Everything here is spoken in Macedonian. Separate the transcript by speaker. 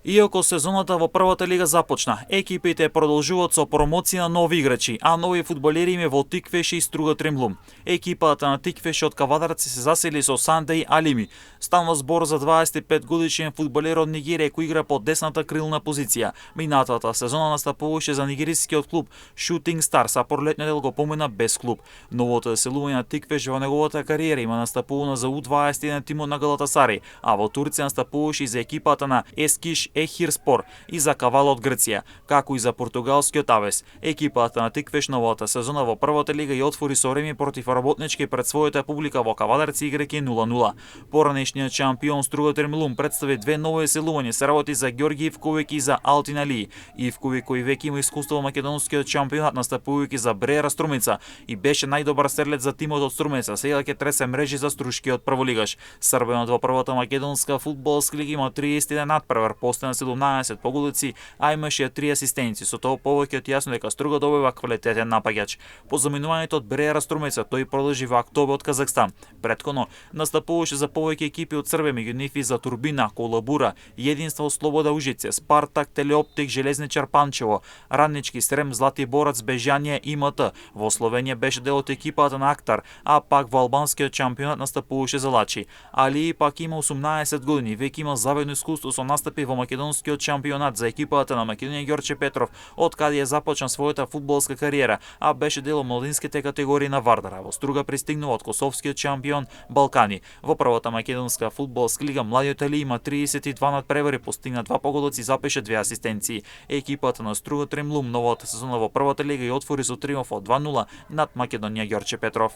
Speaker 1: Иако сезоната во првата лига започна, екипите продолжуваат со промоција на нови играчи, а нови фудбалери име во Тиквеш и Струга Тремлум. Екипата на Тиквеш од Кавадарци се засели со Сандеј Алими. Станува збор за 25 годишен фудбалер од Нигерија кој игра по десната крилна позиција. Минатата сезона настапуваше за нигерискиот клуб Shooting Stars, а пролетниот дел го помина без клуб. Новото заселување на Тиквеш во неговата кариера има настапувано за U21 тимот на Галатасарај, а во Турција настапуваше и за екипата на Ескиш Ехирспор и за Кавала од Грција, како и за португалскиот Авес. Екипата на Тиквеш новата сезона во првата лига ја отвори со време против Работнички пред својата публика во Кавадарци играјќи 0:0. Поранешниот шампион Струга Тремлум представи две нови заселувања, се работи за Ѓорги Ивковиќ и за Алтин Али. Ивковиќ, кој веќе има искуство во македонскиот шампионат, настапувајќи за Бреера Струмица и беше најдобар стрелец за тимот од Струмица. Сега ќе тресе мрежи за струшкиот прволигаш. Србенот во првата македонска фудбалска лига има 31 надпревар, на 17 погодици, а имаше 3 асистенции. Со тоа повеќе од јасно дека Струга добива квалитетен напаѓач. По заминувањето од Бреера Струмица, тој продолжи во Актобе од Казахстан. Претконо настапуваше за повеќе екипи од Србија, меѓу нив и за Турбина, Колабура, Единство Слобода Ужице, Спартак, Телеоптик, Железничар Панчево, Раднички, Срем, Злати Борец, Бежање и МТ. Во Словенија беше дел од екипата на Актар, а пак во албанскиот шампионат настапуваше за Лачи. Али пак има 18 години, веќе има завидно искуство со настапи во македонскиот шампионат за екипата на Македонија Ѓорче Петров, од каде ја започна својата фудбалска кариера, а беше дел од младинските категории на Вардара. Во Струга пристигнува од косовскиот шампион Балкани. Во првата македонска фудбалска лига младиот Али има 32 надпревари, постигна 2 погодоци и запише 2 асистенции. Екипата на Струга Тремлум новата сезона во првата лига ја отвори со триумф од 2:0 над Македонија Ѓорче Петров.